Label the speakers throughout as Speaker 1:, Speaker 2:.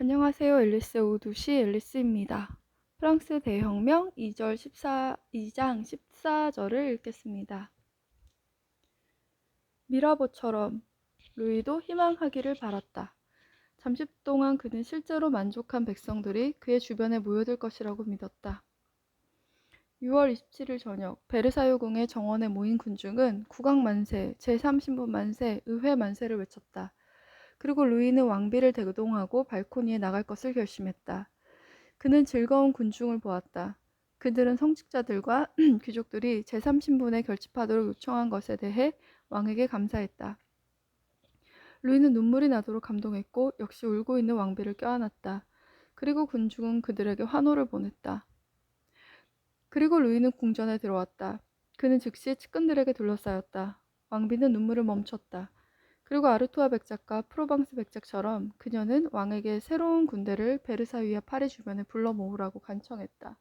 Speaker 1: 안녕하세요. 앨리스 오두시 앨리스입니다. 프랑스 대혁명 2장 14절을 읽겠습니다. 미라보처럼 루이도 희망하기를 바랐다. 잠시 동안 그는 실제로 만족한 백성들이 그의 주변에 모여들 것이라고 믿었다. 6월 27일 저녁 베르사유궁의 정원에 모인 군중은 국왕 만세, 제3신부 만세, 의회 만세를 외쳤다. 그리고 루이는 왕비를 대동하고 발코니에 나갈 것을 결심했다. 그는 즐거운 군중을 보았다. 그들은 성직자들과 귀족들이 제3신분에 결집하도록 요청한 것에 대해 왕에게 감사했다. 루이는 눈물이 나도록 감동했고 역시 울고 있는 왕비를 껴안았다. 그리고 군중은 그들에게 환호를 보냈다. 그리고 루이는 궁전에 들어왔다. 그는 즉시 측근들에게 둘러싸였다. 왕비는 눈물을 멈췄다. 그리고 아르투아 백작과 프로방스 백작처럼 그녀는 왕에게 새로운 군대를 베르사유와 파리 주변에 불러 모으라고 간청했다.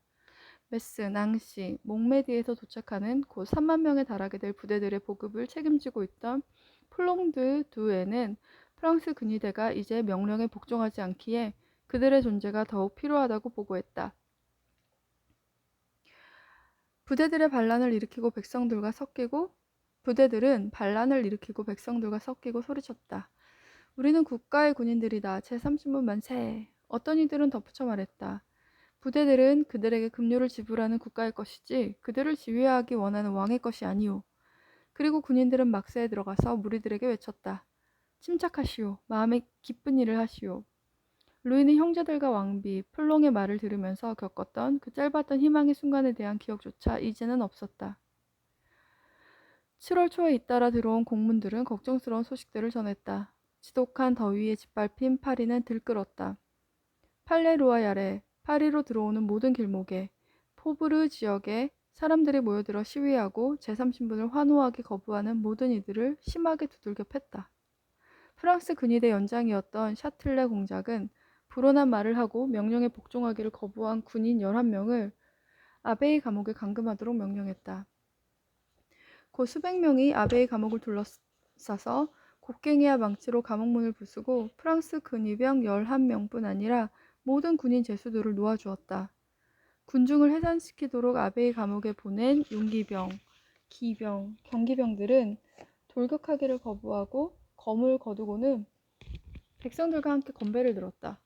Speaker 1: 메스, 낭시, 몽메디에서 도착하는 곧 3만 명에 달하게 될 부대들의 보급을 책임지고 있던 플롱드 두에는 프랑스 근위대가 이제 명령에 복종하지 않기에 그들의 존재가 더욱 필요하다고 보고했다. 부대들은 반란을 일으키고 백성들과 섞이고 소리쳤다. 우리는 국가의 군인들이다. 제30분 만세. 어떤 이들은 덧붙여 말했다. 부대들은 그들에게 급료를 지불하는 국가의 것이지 그들을 지휘하기 원하는 왕의 것이 아니오. 그리고 군인들은 막세에 들어가서 무리들에게 외쳤다. 침착하시오. 마음에 기쁜 일을 하시오. 루이는 형제들과 왕비, 플롱의 말을 들으면서 겪었던 그 짧았던 희망의 순간에 대한 기억조차 이제는 없었다. 7월 초에 잇따라 들어온 공문들은 걱정스러운 소식들을 전했다. 지독한 더위에 짓밟힌 파리는 들끓었다. 팔레루아얄에 파리로 들어오는 모든 길목에 포브르 지역에 사람들이 모여들어 시위하고 제3신분을 환호하기 거부하는 모든 이들을 심하게 두들겨 팼다. 프랑스 근위대 연장이었던 샤틀레 공작은 불온한 말을 하고 명령에 복종하기를 거부한 군인 11명을 아베이 감옥에 감금하도록 명령했다. 곧 수백 명이 아베이 감옥을 둘러싸서 곡괭이와 망치로 감옥문을 부수고 프랑스 근위병 11명뿐 아니라 모든 군인 제수들을 놓아주었다. 군중을 해산시키도록 아베이 감옥에 보낸 용기병, 기병, 경기병들은 돌격하기를 거부하고 검을 거두고는 백성들과 함께 건배를 들었다.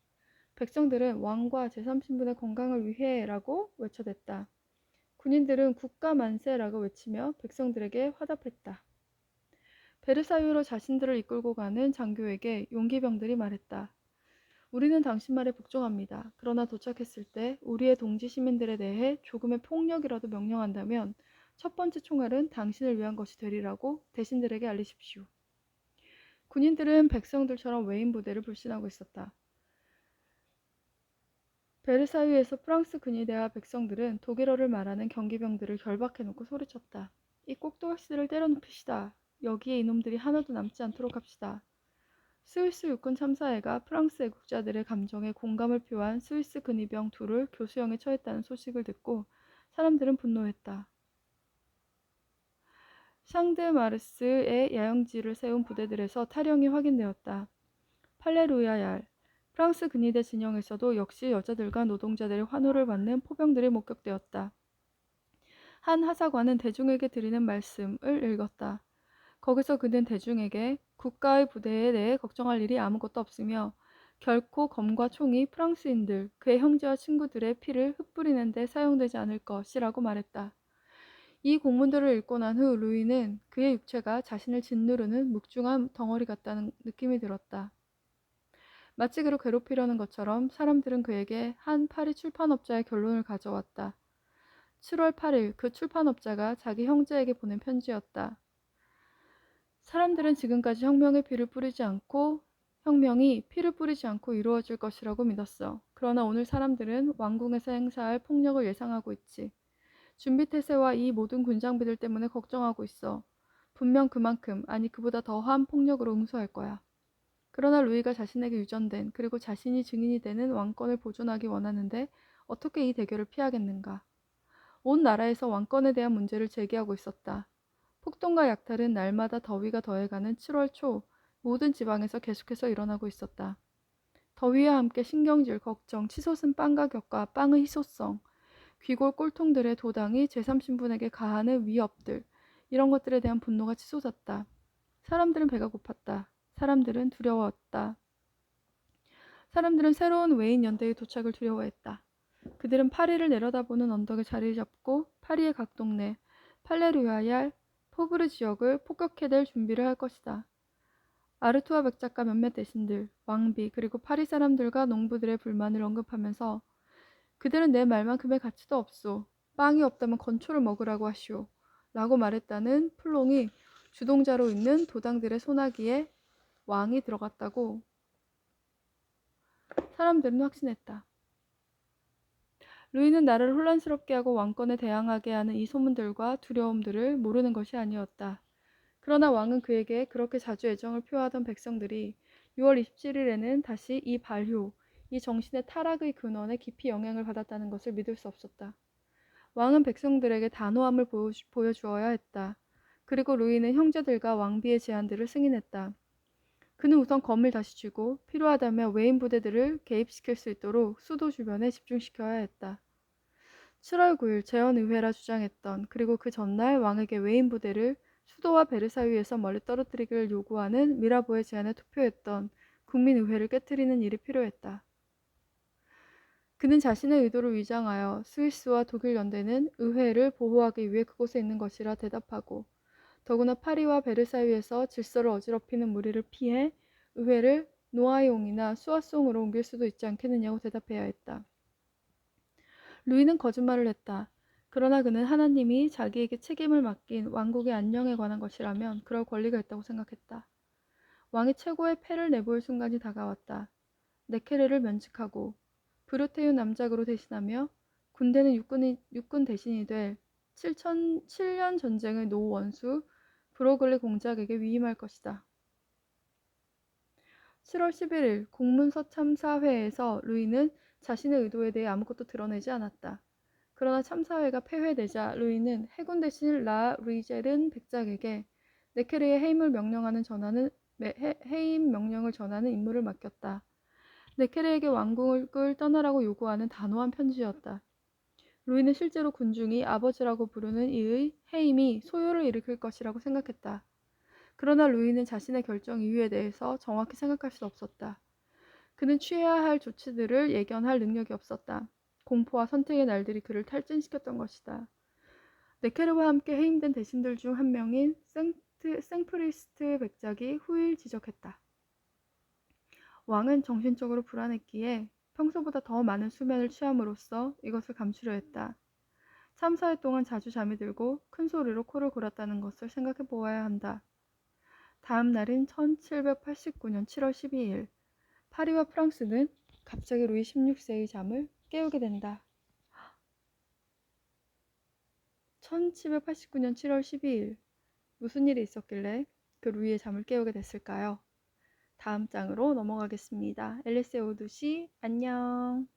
Speaker 1: 백성들은 왕과 제3신분의 건강을 위해라고 외쳐댔다. 군인들은 국가 만세라고 외치며 백성들에게 화답했다. 베르사유로 자신들을 이끌고 가는 장교에게 용기병들이 말했다. 우리는 당신 말에 복종합니다. 그러나 도착했을 때 우리의 동지 시민들에 대해 조금의 폭력이라도 명령한다면 첫 번째 총알은 당신을 위한 것이 되리라고 대신들에게 알리십시오. 군인들은 백성들처럼 외인 부대를 불신하고 있었다. 베르사유에서 프랑스 근위대와 백성들은 독일어를 말하는 경기병들을 결박해놓고 소리쳤다. 이 꼭두각시들을 때려눕히시다. 여기에 이놈들이 하나도 남지 않도록 합시다. 스위스 육군 참사회가 프랑스 애국자들의 감정에 공감을 표한 스위스 근위병 둘을 교수형에 처했다는 소식을 듣고 사람들은 분노했다. 샹드마르스의 야영지를 세운 부대들에서 탈영이 확인되었다. 팔레루야얄, 프랑스 근위대 진영에서도 역시 여자들과 노동자들의 환호를 받는 포병들이 목격되었다. 한 하사관은 대중에게 드리는 말씀을 읽었다. 거기서 그는 대중에게 국가의 부대에 대해 걱정할 일이 아무것도 없으며 결코 검과 총이 프랑스인들, 그의 형제와 친구들의 피를 흩뿌리는 데 사용되지 않을 것이라고 말했다. 이 공문들을 읽고 난 후 루이는 그의 육체가 자신을 짓누르는 묵중한 덩어리 같다는 느낌이 들었다. 마치 그를 괴롭히려는 것처럼 사람들은 그에게 한 파리 출판업자의 결론을 가져왔다. 7월 8일 그 출판업자가 자기 형제에게 보낸 편지였다. 사람들은 지금까지 혁명이 피를 뿌리지 않고 이루어질 것이라고 믿었어. 그러나 오늘 사람들은 왕궁에서 행사할 폭력을 예상하고 있지. 준비태세와 이 모든 군장비들 때문에 걱정하고 있어. 분명 그만큼, 아니 그보다 더한 폭력으로 응수할 거야. 그러나 루이가 자신에게 유전된 그리고 자신이 증인이 되는 왕권을 보존하기 원하는데 어떻게 이 대결을 피하겠는가. 온 나라에서 왕권에 대한 문제를 제기하고 있었다. 폭동과 약탈은 날마다 더위가 더해가는 7월 초 모든 지방에서 계속해서 일어나고 있었다. 더위와 함께 신경질, 걱정, 치솟은 빵 가격과 빵의 희소성, 귀골 꼴통들의 도당이 제3신분에게 가하는 위협들, 이런 것들에 대한 분노가 치솟았다. 사람들은 배가 고팠다. 사람들은 두려웠다. 사람들은 새로운 외인 연대의 도착을 두려워했다. 그들은 파리를 내려다보는 언덕에 자리를 잡고 파리의 각 동네, 팔레루야얄, 포브르 지역을 폭격해댈 준비를 할 것이다. 아르투아 백작가 몇몇 대신들, 왕비, 그리고 파리 사람들과 농부들의 불만을 언급하면서 그들은 내 말만큼의 가치도 없소. 빵이 없다면 건초를 먹으라고 하시오. 라고 말했다는 플롱이 주동자로 있는 도당들의 소나기에 왕이 들어갔다고 사람들은 확신했다. 루이는 나를 혼란스럽게 하고 왕권에 대항하게 하는 이 소문들과 두려움들을 모르는 것이 아니었다. 그러나 왕은 그에게 그렇게 자주 애정을 표하던 백성들이 6월 27일에는 다시 이 발효, 이 정신의 타락의 근원에 깊이 영향을 받았다는 것을 믿을 수 없었다. 왕은 백성들에게 단호함을 보여주어야 했다. 그리고 루이는 형제들과 왕비의 제안들을 승인했다. 그는 우선 검을 다시 쥐고 필요하다면 외인 부대들을 개입시킬 수 있도록 수도 주변에 집중시켜야 했다. 7월 9일 재헌의회라 주장했던, 그리고 그 전날 왕에게 외인 부대를 수도와 베르사유에서 멀리 떨어뜨리기를 요구하는 미라보의 제안에 투표했던 국민의회를 깨뜨리는 일이 필요했다. 그는 자신의 의도를 위장하여 스위스와 독일 연대는 의회를 보호하기 위해 그곳에 있는 것이라 대답하고, 더구나 파리와 베르사유에서 질서를 어지럽히는 무리를 피해 의회를 노아용이나 수아송으로 옮길 수도 있지 않겠느냐고 대답해야 했다. 루이는 거짓말을 했다. 그러나 그는 하나님이 자기에게 책임을 맡긴 왕국의 안녕에 관한 것이라면 그럴 권리가 있다고 생각했다. 왕이 최고의 패를 내보일 순간이 다가왔다. 네케레를 면직하고 브루테유 남작으로 대신하며 군대는 육군 대신이 될 7년 전쟁의 노 원수 브로글리 공작에게 위임할 것이다. 7월 11일 공문서 참사회에서 루이는 자신의 의도에 대해 아무것도 드러내지 않았다. 그러나 참사회가 폐회되자 루이는 해군 대신 라 루이제른 백작에게 네케르의 해임을 명령하는 해임 명령을 전하는 임무를 맡겼다. 네케르에게 왕국을 떠나라고 요구하는 단호한 편지였다. 루이는 실제로 군중이 아버지라고 부르는 이의 해임이 소요를 일으킬 것이라고 생각했다. 그러나 루이는 자신의 결정 이유에 대해서 정확히 생각할 수 없었다. 그는 취해야 할 조치들을 예견할 능력이 없었다. 공포와 선택의 날들이 그를 탈진시켰던 것이다. 네케르와 함께 해임된 대신들 중 한 명인 생프리스트 백작이 후일 지적했다. 왕은 정신적으로 불안했기에 평소보다 더 많은 수면을 취함으로써 이것을 감추려 했다. 참사회 동안 자주 잠이 들고 큰 소리로 코를 골았다는 것을 생각해 보아야 한다. 다음 날인 1789년 7월 12일, 파리와 프랑스는 갑자기 루이 16세의 잠을 깨우게 된다. 1789년 7월 12일, 무슨 일이 있었길래 그 루이의 잠을 깨우게 됐을까요? 다음 장으로 넘어가겠습니다. 앨리스 오두시, 안녕.